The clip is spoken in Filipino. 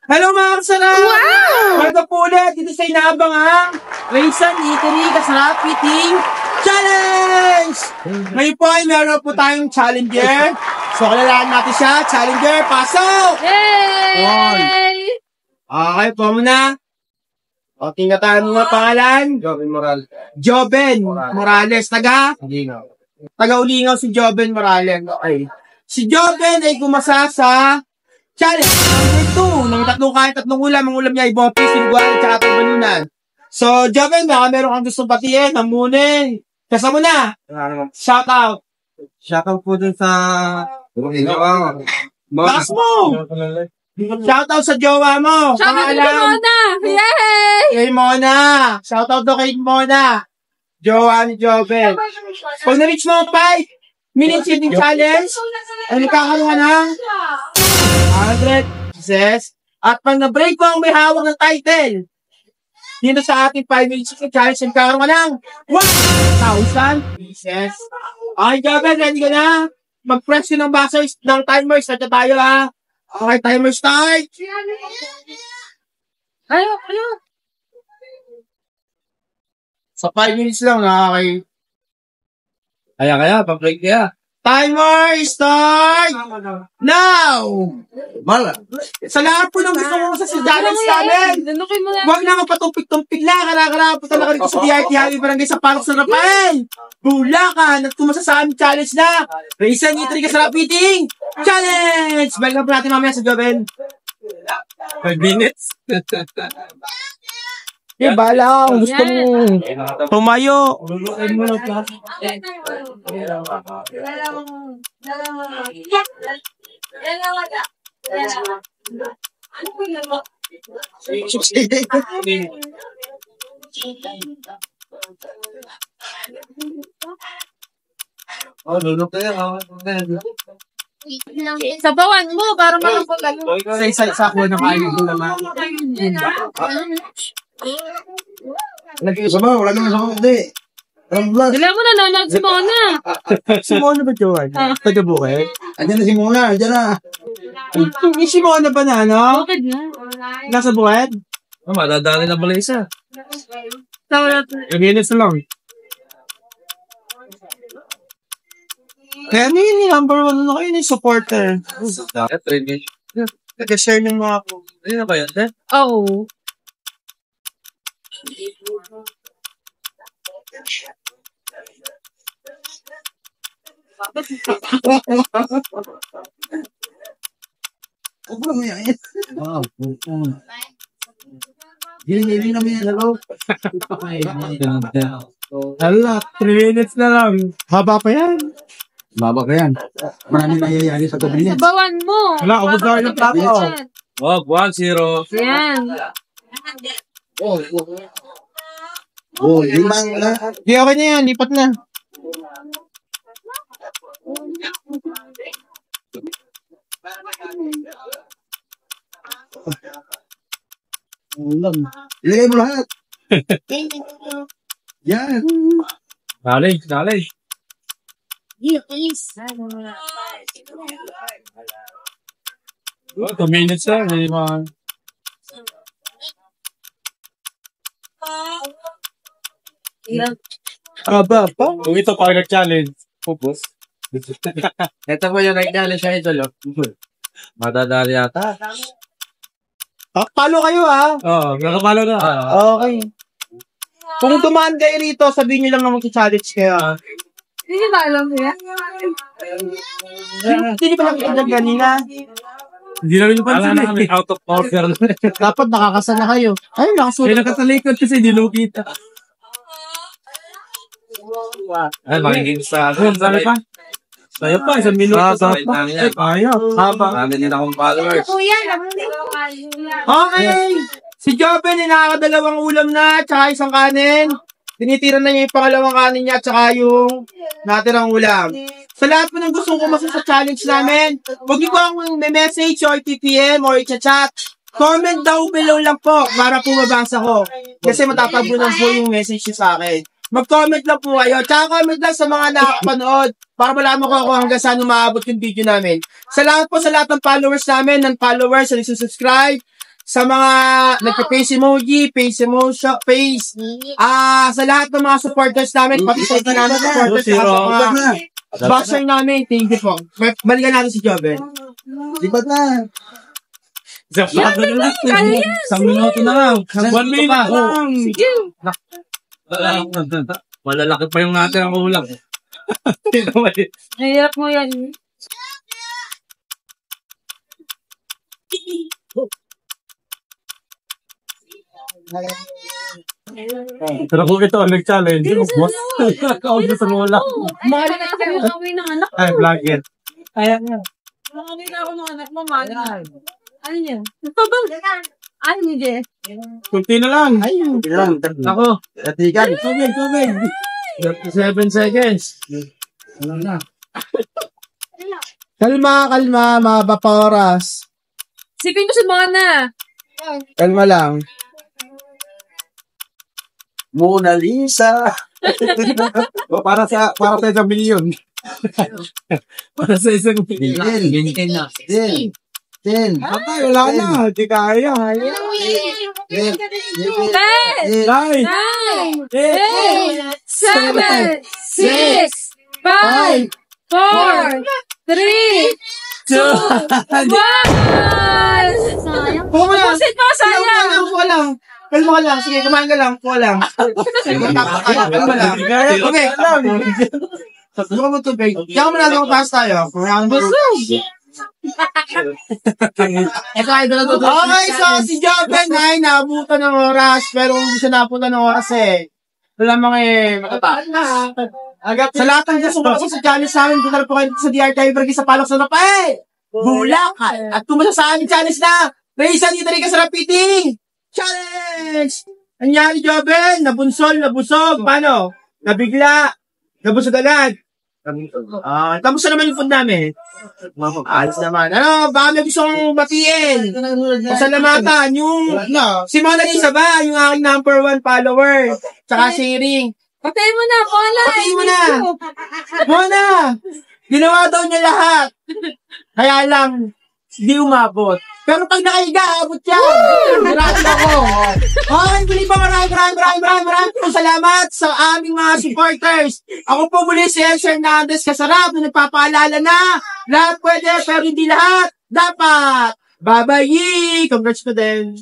Hello mga kasarap! Wow! Welcome po ulit dito sa inaabangang Raisan Eatery Kasarap Eating Challenge! Ngayon po ay meron po tayong challenger. So kailangan natin siya. Challenger, pasok! Yay! Okay po muna. O, tingnan mo nga pangalan. Joben Morales. Taga-Ulingaw si Joben Morales. Okay. Si Joben ay gumasa sa challenge number 2 ng tatlong ulam. Ang ulam niya ay bopis, siniguan, at saka banunan. So, Joben, baka meron kang gustong batiin, hamunin. Kasa mo na. Shout out. Shout out po dun sa... Lakas mo! Shout out sa jowa mo. Shout out kay Mona! Yay! Kay Mona. Shout out to kay Mona. Jowa ni Joben. Pag na-reach mo 5 minutes eating challenge, ay magkakaroon ka ng 100 pieces. At pag na-break mo ang may hawak ng title, dito sa ating 5 minutes eating challenge, ay magkakaroon ka ng 1,000 pieces. Okay, Joben, ready ka na? Mag-press yun ng buzzers ng timer. Start na tayo, ha? Okay, timer start! Ayaw. Sa 5 minutes lang, okay. Kaya, pa-break kaya. Timer start! Now! Mala. Sa lahat po ng gusto mo sa challenge namin, Nanukin mo na. huwag na magpatumpik-tumpik lang. Kara-kara po talaga rito sa DRT Highway Barangay sa Parok San Rafael. Bulacan! At tumasa sa aming challenge na Raisan Eatery Kasarap Eating Challenge! Balikan po natin mamaya sa Joben. 5 minutes. Eh, bala kung gusto mo tumayo. Oh, lulok kayo. Sabawan mo para malambot lang. Sa ako na kain ko naman. Lagi sa mga, wala naman sa mga hindi. Dila mo na, nanonood si Mona. Si Mona ba, Joan? Taga-Bukid? Andiyan na si Mona, andiyan na. Yung si Mona ba na, no? Bakit na? Nasa Bukid? Madadali na pala isa. Yung minutes lang. Kaya yun, number 1 na kayo, yung supporter. Training. Nag-share ng mga po. Ano na kaya, te? Oo. Ano mo yan? Wow. Hindi naman yan, hello? Hala, 3 minutes na lang. Haba pa yan. Baba ka yan. Maraming nangyayari sa 2 minutes. Sabawan mo. Wala, ubos na yung plato. Wag, 1-0. Yan. Oh, limang na. Di, okay na yan. Lipat na. Ulam. Ilagay mo lahat. Yan. Dali. Oh, 2 minutes na. Hindi mga... Aba pa. Kung ito pag nag-challenge, pupus. Ito po yung nag-challenge siya ito, look. Madadali yata. Palo kayo, ha? Oo, nakapalo na. Okay. Kung tumaan kayo rito, sabihin nyo lang na mag-challenge kayo, ha? Hindi nyo ba alam yan? Hindi pa nakikita kanina. Hindi namin yung pansin out of order. Dapat nakakasana kayo. Ay, nakasulat. Nakatalikod kasi hindi nyo kita. Ay, magiging sa akin. Sabi pa? Sayo pa, 1 minuto. Ayaw. Haba. Marami din akong followers. Kuya, Okay! Si Joben ay nakakadalawang ulam na, tsaka isang kanin. Tinitira na niya yung pangalawang kanin niya, tsaka yung natirang ulam. Sa lahat po ng gustong kumasa sa challenge namin, huwag niyo po akong may message o i-PM o i-chat. Comment down below lang po para po mabasa ko. Kasi matatabunan po yung message niyo sa akin. Mag-comment lang po kayo. Tsaka comment lang sa mga nakapanood para malaman ko kung hanggang saan umaabot yung video namin. Salamat po sa lahat ng followers namin, ng followers, na nagsusubscribe, sa mga nagpa-face emoji, face emotion, face, sa lahat ng mga supporters namin, pati sa namin supporters, sa mga basher namin, thank you po. Balikan natin si Joven. Lipat na. Isang minuto na lang. 1 minute lang. Sige. Malalaki pa yung natin ang ulam. Nahirap mo yan. Pero kung ito, nag-challenge, boss. Kaunti sa ulam. Mahal na ako yung kawin ng anak ko. Ay, vlogger. Kaya nga. Nakawin na ako ng anak mo, mahal na. Ano yan? Ano niya? Kunti na lang. Ayun. Ilan? Ako. Atikan. Tubig. 37 seconds. Ano na? Kalma, mahaba pa oras. Sipin ko si Mona. Kalma lang. Mona Lisa. Para sa isang milyon. Para sa isang milyon. Din. na. Din. Patay, wala na. Di kaya. 10, 9, 9, 8, 7, 6, 5, 4, 3, 2, 1! Puha mo lang. Pusit pa, sayang! Puha lang. Kalma ka lang. Sige, kumain ka lang. Puha lang. Kalma lang. Okay. Buka mo tubig. Diyan mo na lang pass tayo. Ito ay doon. Okay, so si Joven ay naabutan ng oras. Pero hindi siya napunta ng oras eh. Wala mga matataas na. Sa lahat ng gusto ko sa challenge namin, punta na po kayo sa DR Tiber sa Palok sa Napay. Bulacan. At kung sa aming challenge na, Raysan dito rin ka sa Rapiti. Challenge! Anyari, Joven? Nabunsol, nabusog. Paano? Nabigla. Nabusog agad. Kamusta naman yung food namin? Alis naman. Ano, baka may gusto kong batiin. Pasalamatan. Yung, si Mona Lisa ba? Yung aking number 1 follower. Tsaka sharing. Patay mo na, Paula! Patay mo na! Mona! Ginawa daw niya lahat. Kaya lang, hindi umabot. Pero pag nakahiga, abot yan. Grabe ako. Okay, muli pa maraming salamat sa aming mga supporters. Ako po muli si El Hernandez Kasarap na nagpapaalala na lahat pwede pero hindi lahat dapat. Bye-bye! Congrats ko din.